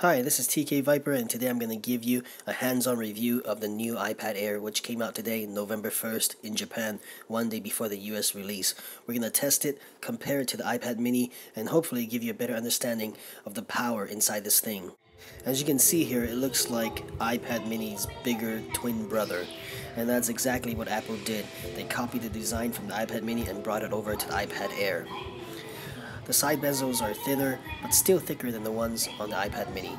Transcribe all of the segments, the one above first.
Hi, this is tkviper, and today I'm going to give you a hands-on review of the new iPad Air, which came out today, November 1st in Japan, one day before the US release. We're going to test it, compare it to the iPad mini, and hopefully give you a better understanding of the power inside this thing. As you can see here, it looks like iPad mini's bigger twin brother, and that's exactly what Apple did. They copied the design from the iPad mini and brought it over to the iPad Air. The side bezels are thinner, but still thicker than the ones on the iPad mini.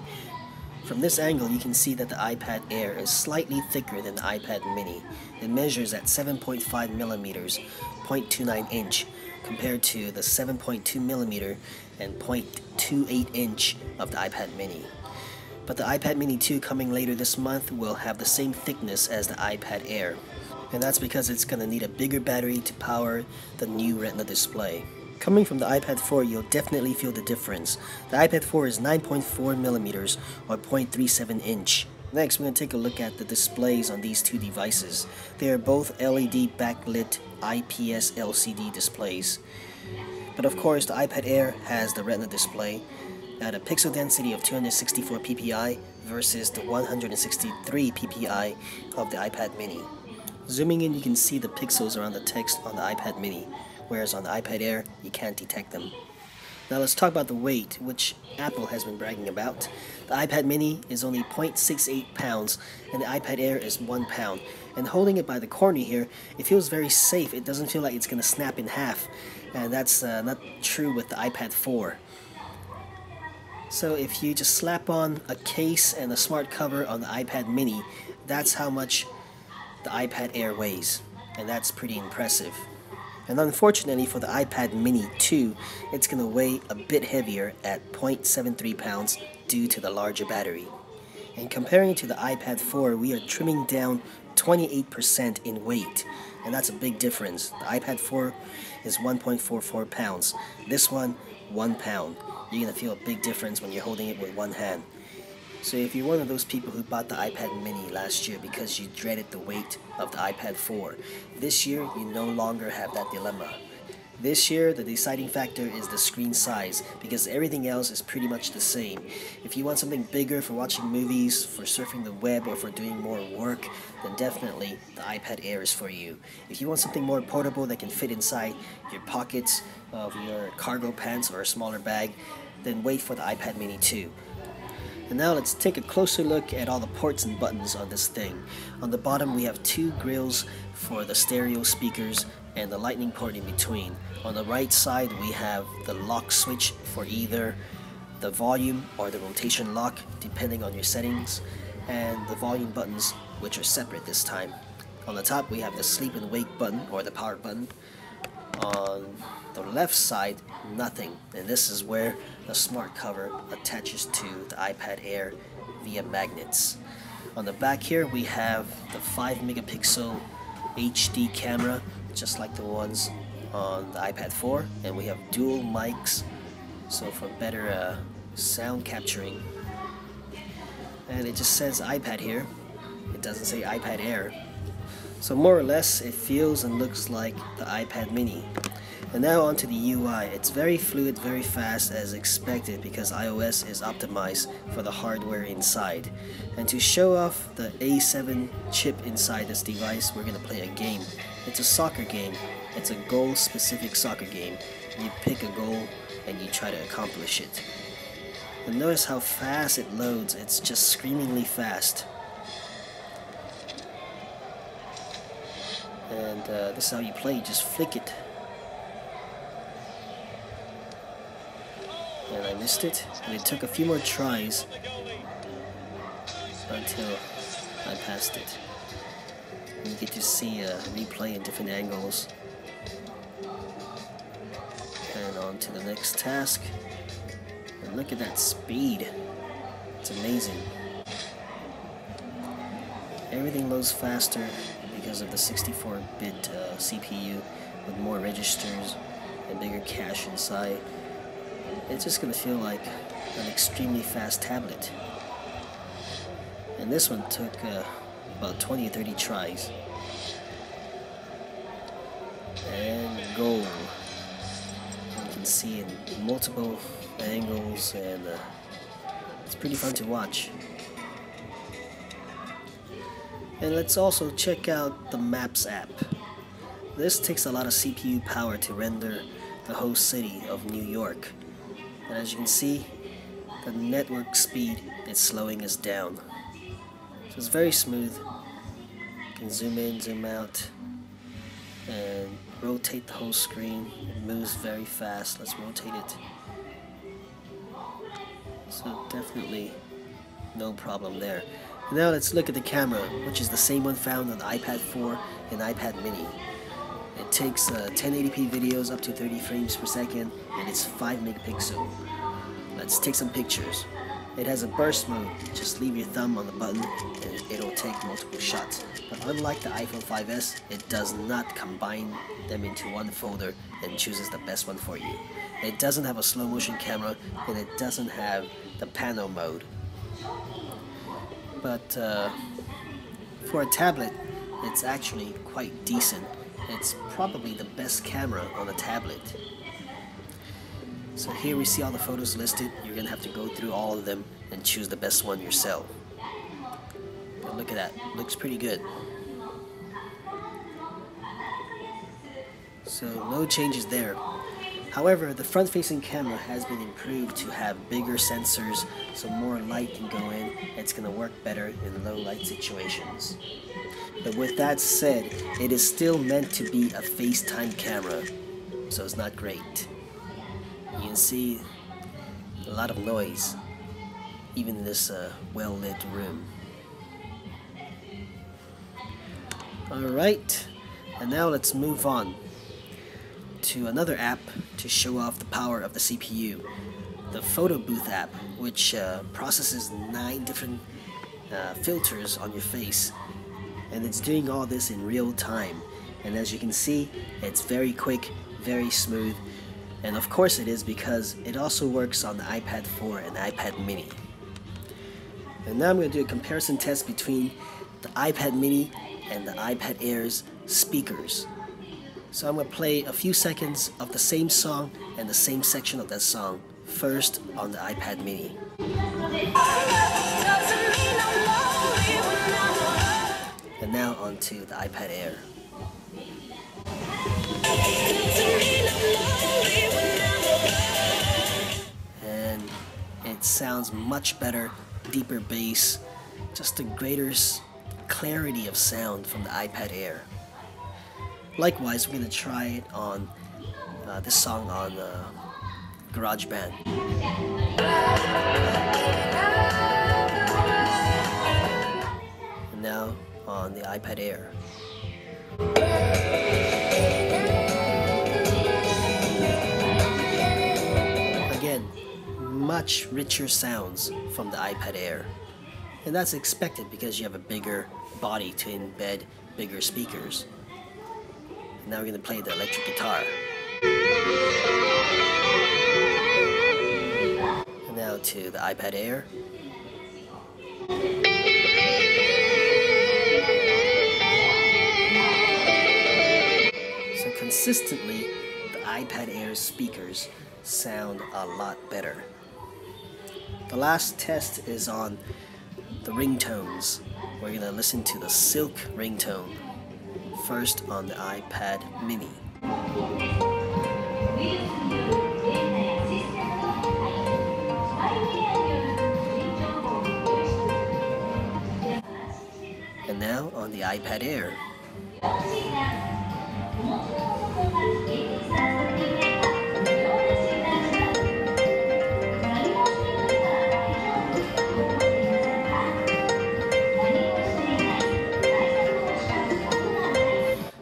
From this angle, you can see that the iPad Air is slightly thicker than the iPad mini. It measures at 7.5 millimeters, 0.29 inch, compared to the 7.2 millimeter and 0.28 inch of the iPad mini. But the iPad mini 2 coming later this month will have the same thickness as the iPad Air. And that's because it's going to need a bigger battery to power the new Retina display. Coming from the iPad 4, you'll definitely feel the difference. The iPad 4 is 9.4 millimeters or 0.37 inch. Next, we're going to take a look at the displays on these two devices. They are both LED backlit IPS LCD displays. But of course, the iPad Air has the Retina display at a pixel density of 264 ppi versus the 163 ppi of the iPad mini. Zooming in, you can see the pixels around the text on the iPad mini, whereas on the iPad Air, you can't detect them. Now let's talk about the weight, which Apple has been bragging about. The iPad mini is only 0.68 pounds, and the iPad Air is 1 pound. And holding it by the corner here, it feels very safe. It doesn't feel like it's going to snap in half, and that's not true with the iPad 4. So if you just slap on a case and a smart cover on the iPad mini, that's how much the iPad Air weighs, and that's pretty impressive. And unfortunately for the iPad mini 2, it's going to weigh a bit heavier at 0.73 pounds due to the larger battery. And comparing it to the iPad 4, we are trimming down 28% in weight, and that's a big difference. The iPad 4 is 1.44 pounds. This one, 1 pound. You're going to feel a big difference when you're holding it with one hand. So if you're one of those people who bought the iPad mini last year because you dreaded the weight of the iPad 4, this year you no longer have that dilemma. This year, the deciding factor is the screen size, because everything else is pretty much the same. If you want something bigger for watching movies, for surfing the web, or for doing more work, then definitely the iPad Air is for you. If you want something more portable that can fit inside your pockets of your cargo pants or a smaller bag, then wait for the iPad mini 2. And now let's take a closer look at all the ports and buttons on this thing. On the bottom we have two grills for the stereo speakers and the lightning port in between. On the right side we have the lock switch for either the volume or the rotation lock depending on your settings, and the volume buttons, which are separate this time. On the top we have the sleep and wake button or the power button. On the left side, nothing, and this is where the smart cover attaches to the iPad Air via magnets. On the back here we have the 5 megapixel HD camera, just like the ones on the iPad 4, and we have dual mics, so for better sound capturing. And it just says iPad here, it doesn't say iPad Air. So more or less, it feels and looks like the iPad mini. And now onto the UI. It's very fluid, very fast as expected because iOS is optimized for the hardware inside. And to show off the A7 chip inside this device, we're going to play a game. It's a soccer game. It's a goal-specific soccer game. You pick a goal and you try to accomplish it. And notice how fast it loads. It's just screamingly fast. And this is how you play, you just flick it. And I missed it, and it took a few more tries until I passed it. And you get to see a replay in different angles. And on to the next task. And look at that speed. It's amazing. Everything loads faster because of the 64-bit CPU with more registers and bigger cache inside. It's just going to feel like an extremely fast tablet. And this one took about 20 or 30 tries. And goal. You can see in multiple angles, and it's pretty fun to watch. And let's also check out the Maps app. This takes a lot of CPU power to render the whole city of New York. And as you can see, the network speed is slowing us down. So it's very smooth. You can zoom in, zoom out, and rotate the whole screen. It moves very fast. Let's rotate it. So definitely no problem there. Now let's look at the camera, which is the same one found on the iPad 4 and iPad mini. It takes 1080p videos up to 30 frames per second, and it's 5 megapixel. Let's take some pictures. It has a burst mode. Just leave your thumb on the button and it'll take multiple shots. But unlike the iPhone 5S, it does not combine them into one folder and chooses the best one for you. It doesn't have a slow motion camera, and it doesn't have the panel mode. But for a tablet, it's actually quite decent. It's probably the best camera on a tablet. So here we see all the photos listed. You're gonna have to go through all of them and choose the best one yourself. But look at that, looks pretty good. So no changes there. However, the front-facing camera has been improved to have bigger sensors, so more light can go in. It's gonna work better in low light situations. But with that said, it is still meant to be a FaceTime camera, so it's not great. You can see a lot of noise, even in this well-lit room. Alright, and now let's move on to another app to show off the power of the CPU. The Photo Booth app, which processes 9 different filters on your face, and it's doing all this in real time. And as you can see, it's very quick, very smooth, and of course it is because it also works on the iPad 4 and the iPad mini. And now I'm going to do a comparison test between the iPad mini and the iPad Air's speakers. So I'm going to play a few seconds of the same song and the same section of that song, first on the iPad mini. And now onto the iPad Air. And it sounds much better, deeper bass, just a greater clarity of sound from the iPad Air. Likewise, we're going to try it on this song on GarageBand. And now on the iPad Air. Again, much richer sounds from the iPad Air. And that's expected because you have a bigger body to embed bigger speakers. Now we're going to play the electric guitar. And now to the iPad Air. So consistently, the iPad Air's speakers sound a lot better. The last test is on the ringtones. We're going to listen to the Silk ringtone. First on the iPad mini. And now on the iPad Air.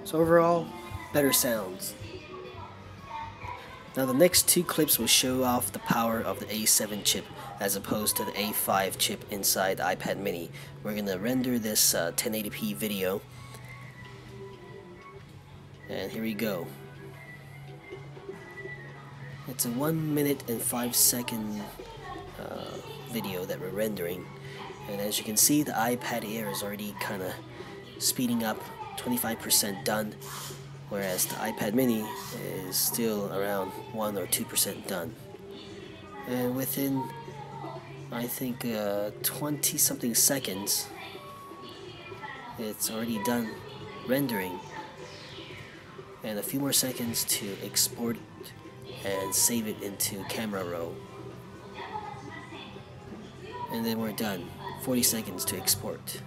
So overall, better sounds. Now the next 2 clips will show off the power of the A7 chip as opposed to the A5 chip inside the iPad mini. We're going to render this 1080p video. And here we go. It's a 1 minute and 5 second video that we're rendering. And as you can see, the iPad Air is already kind of speeding up, 25% done, whereas the iPad mini is still around 1 or 2% done. And within I think 20 something seconds, it's already done rendering, and a few more seconds to export and save it into camera roll, and then we're done. 40 seconds to export.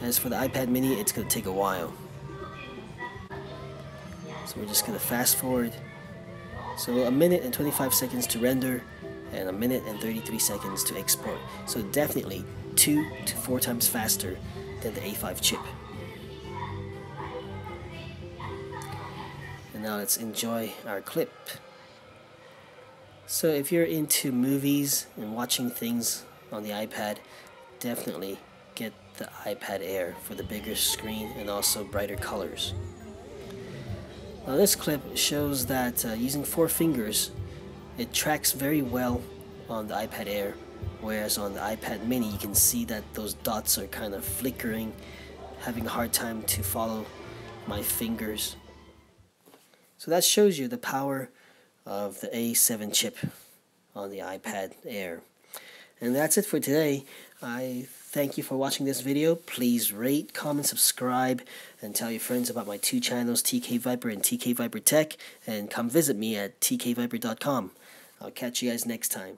As for the iPad mini, it's going to take a while, so we're just going to fast forward. So a minute and 25 seconds to render and a minute and 33 seconds to export. So definitely 2 to 4 times faster than the A5 chip. And now let's enjoy our clip. So if you're into movies and watching things on the iPad, definitely get the iPad Air for the bigger screen and also brighter colors. Now this clip shows that using 4 fingers, it tracks very well on the iPad Air, whereas on the iPad mini you can see that those dots are kind of flickering, having a hard time to follow my fingers. So that shows you the power of the A7 chip on the iPad Air. And that's it for today. I thank you for watching this video. Please rate, comment, subscribe, and tell your friends about my 2 channels, tkviper and tkviper tech, and come visit me at tkviper.com. I'll catch you guys next time.